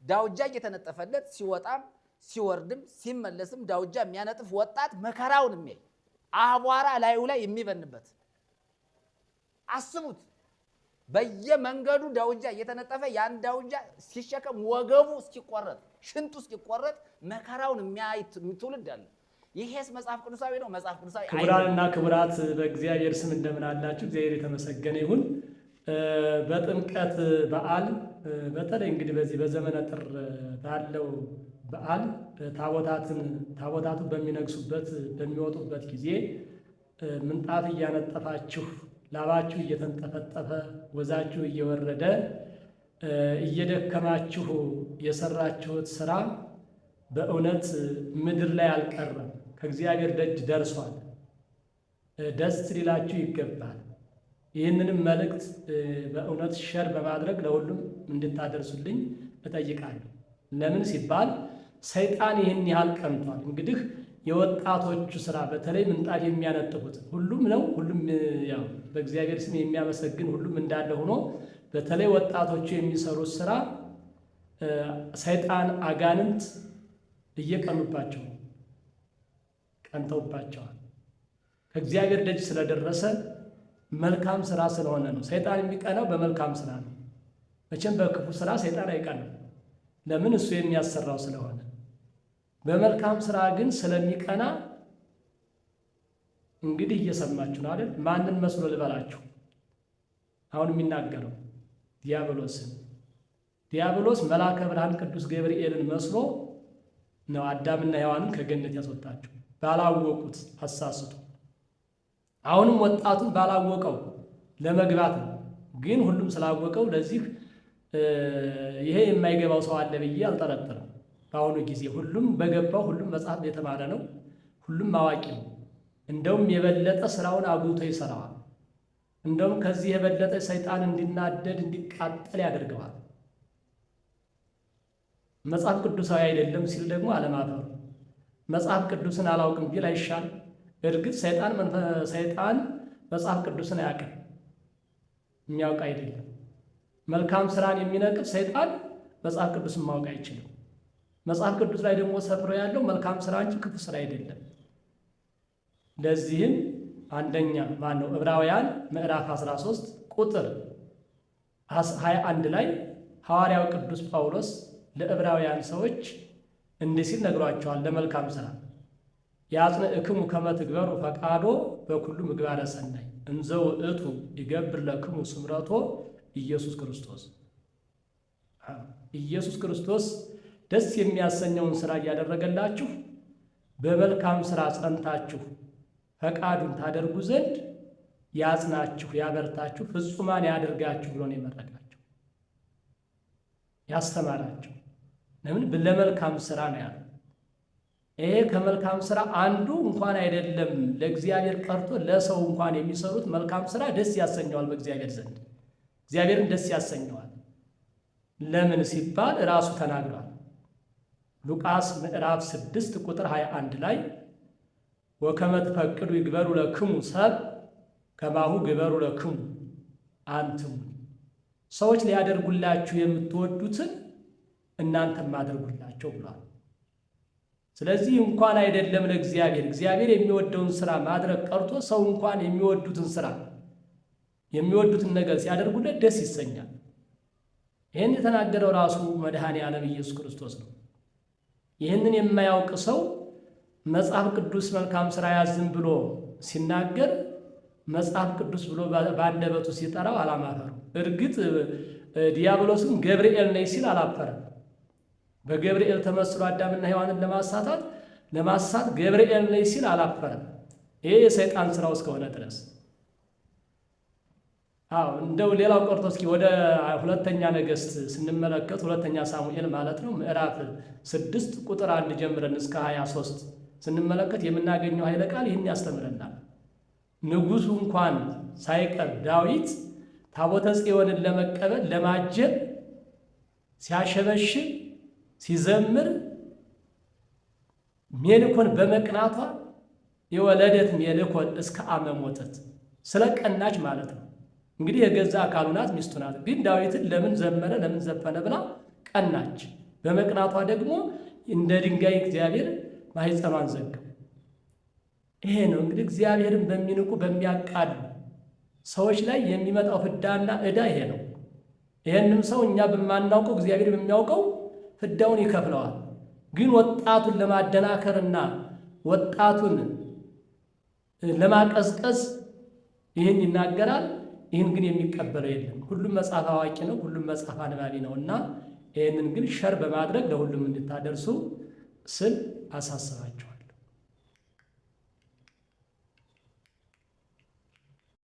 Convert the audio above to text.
ዳውጃ እየተነጠፈለት ሲወጣም ሲወርድም ሲመለስም ዳውጃ የሚያነጥፍ ወጣት መከራውን የሚያይ አቧራ ላዩ ላይ የሚበንበት አስቡት። በየመንገዱ ዳውጃ እየተነጠፈ ያን ዳውጃ ሲሸከም ወገቡ እስኪቆረጥ ሽንጡ እስኪቆረጥ መከራውን የሚያይ ትውልድ አለ። ይሄስ መጽሐፍ ቅዱሳዊ ነው? መጽሐፍ ቅዱሳዊ አይደለም። ክቡራንና ክቡራት በእግዚአብሔር ስም እንደምን አላችሁ? እግዚአብሔር የተመሰገነ ይሁን። በጥምቀት በዓል በተለይ እንግዲህ በዚህ በዘመነ ጥር ባለው በዓል ታቦታቱ በሚነግሱበት በሚወጡበት ጊዜ ምንጣፍ እያነጠፋችሁ ላባችሁ እየተንጠፈጠፈ ወዛችሁ እየወረደ እየደከማችሁ የሰራችሁት ስራ በእውነት ምድር ላይ አልቀረም፣ ከእግዚአብሔር ደጅ ደርሷል። ደስ ሊላችሁ ይገባል። ይህንንም መልእክት በእውነት ሸር በማድረግ ለሁሉም እንድታደርሱልኝ እጠይቃለሁ። ለምን ሲባል ሰይጣን ይህን ያህል ቀንቷል። እንግዲህ የወጣቶቹ ስራ በተለይ ምንጣፍ የሚያነጥፉት ሁሉም ነው። ሁሉም ያው በእግዚአብሔር ስም የሚያመሰግን ሁሉም እንዳለ ሆኖ በተለይ ወጣቶቹ የሚሰሩት ስራ ሰይጣን አጋንንት እየቀኑባቸው ቀንተውባቸዋል። ከእግዚአብሔር ደጅ ስለደረሰ መልካም ስራ ስለሆነ ነው። ሰይጣን የሚቀናው በመልካም ስራ ነው። መቼም በክፉ ስራ ሰይጣን አይቀናም። ለምን? እሱ የሚያሰራው ስለሆነ። በመልካም ስራ ግን ስለሚቀና እንግዲህ እየሰማችሁ ነው አይደል? ማንን መስሎ ልበላችሁ? አሁን የሚናገረው ዲያብሎስን። ዲያብሎስ መልአከ ብርሃን ቅዱስ ገብርኤልን መስሎ ነው አዳምና ሔዋንን ከገነት ያስወጣቸው። ባላወቁት አሳስቶ አሁንም ወጣቱን ባላወቀው ለመግባት ነው። ግን ሁሉም ስላወቀው ለዚህ ይሄ የማይገባው ሰው አለ ብዬ አልጠረጥርም። በአሁኑ ጊዜ ሁሉም በገባው ሁሉም መጽሐፍ የተማረ ነው። ሁሉም አዋቂ ነው። እንደውም የበለጠ ስራውን አጉልቶ ይሰራዋል። እንደውም ከዚህ የበለጠ ሰይጣን እንዲናደድ እንዲቃጠል ያደርገዋል። መጽሐፍ ቅዱሳዊ አይደለም ሲል ደግሞ አለማፈሩ። መጽሐፍ ቅዱስን አላውቅም ቢል አይሻል? እርግጥ ሰይጣን መጽሐፍ ቅዱስን አያውቅም፣ የሚያውቅ አይደለም። መልካም ስራን የሚነቅፍ ሰይጣን መጽሐፍ ቅዱስን ማወቅ አይችልም። መጽሐፍ ቅዱስ ላይ ደግሞ ሰፍሮ ያለው መልካም ስራ እንጂ ክፉ ስራ አይደለም። ለዚህም አንደኛ ማነው ዕብራውያን ምዕራፍ 13 ቁጥር 21 ላይ ሐዋርያው ቅዱስ ጳውሎስ ለዕብራውያን ሰዎች እንዲህ ሲል ነግሯቸዋል። ለመልካም ስራ ያጽንዕክሙ ከመ ትግበሩ ፈቃዶ በኩሉ ምግባረ ሰናይ እንዘ ውእቱ ይገብር ለክሙ ስምረቶ ኢየሱስ ክርስቶስ። ኢየሱስ ክርስቶስ ደስ የሚያሰኘውን ስራ እያደረገላችሁ በመልካም ስራ ጸንታችሁ ፈቃዱን ታደርጉ ዘንድ ያጽናችሁ፣ ያበርታችሁ፣ ፍጹማን ያደርጋችሁ ብሎ ነው የመረቃቸው ያስተማራቸው። ለምን? ለመልካም ስራ ነው ያለው። ይሄ ከመልካም ስራ አንዱ እንኳን አይደለም ለእግዚአብሔር ቀርቶ ለሰው እንኳን የሚሰሩት መልካም ስራ ደስ ያሰኘዋል በእግዚአብሔር ዘንድ። እግዚአብሔርን ደስ ያሰኘዋል። ለምን ሲባል ራሱ ተናግሯል። ሉቃስ ምዕራፍ 6 ቁጥር 21 ላይ ወከመ ትፈቅዱ ይግበሩ ለክሙ ሰብ ከማሁ ግበሩ ለክሙ አንትሙ፣ ሰዎች ሊያደርጉላችሁ የምትወዱትን እናንተም አድርጉላቸው ብሏል። ስለዚህ እንኳን አይደለም ለእግዚአብሔር እግዚአብሔር የሚወደውን ስራ ማድረግ ቀርቶ ሰው እንኳን የሚወዱትን ነገር ሲያደርጉለት ደስ ይሰኛል። ይህን የተናገረው ራሱ መድኃኔ ዓለም ኢየሱስ ክርስቶስ ነው። ይህንን የማያውቅ ሰው መጽሐፍ ቅዱስ መልካም ስራ ያዝም ብሎ ሲናገር መጽሐፍ ቅዱስ ብሎ ባንደበቱ ሲጠራው አላማፈሩ። እርግጥ ዲያብሎስም ገብርኤል ነኝ ሲል አላፈረም። በገብርኤል ተመስሎ አዳምና ሔዋንን ለማሳት ገብርኤል ነኝ ሲል አላፈረም። ይሄ የሰይጣን ስራው እስከሆነ ድረስ እንደው ሌላው ቀርቶ እስኪ ወደ ሁለተኛ ነገሥት ስንመለከት ሁለተኛ ሳሙኤል ማለት ነው ምዕራፍ 6 ቁጥር 1 ጀምረን እስከ 23 ስንመለከት የምናገኘው ኃይለ ቃል ይህን ያስተምረናል። ንጉሡ እንኳን ሳይቀር ዳዊት ታቦተ ጽዮንን ለመቀበል ለማጀብ ሲያሸበሽብ ሲዘምር ሜልኮን በመቅናቷ የወለደት ሜልኮን እስከ አመ ሞተት ስለቀናች ማለት ነው። እንግዲህ የገዛ አካሉ ናት፣ ሚስቱ ናት። ግን ዳዊትን ለምን ዘመረ ለምን ዘፈነ ብላ ቀናች። በመቅናቷ ደግሞ እንደ ድንጋይ እግዚአብሔር ማኅፀኗን ዘጋው። ይሄ ነው እንግዲህ እግዚአብሔርን በሚንቁ በሚያቃሉ ሰዎች ላይ የሚመጣው ፍዳና ዕዳ ይሄ ነው። ይሄንም ሰው እኛ በማናውቀው እግዚአብሔር በሚያውቀው ፍዳውን ይከፍለዋል። ግን ወጣቱን ለማደናከርና ወጣቱን ለማቀዝቀዝ ይህን ይናገራል። ይህን ግን የሚቀበለው የለም። ሁሉም መጽሐፍ አዋቂ ነው፣ ሁሉም መጽሐፍ አንባቢ ነው እና ይህንን ግን ሸር በማድረግ ለሁሉም እንድታደርሱ ስል አሳስባቸዋል።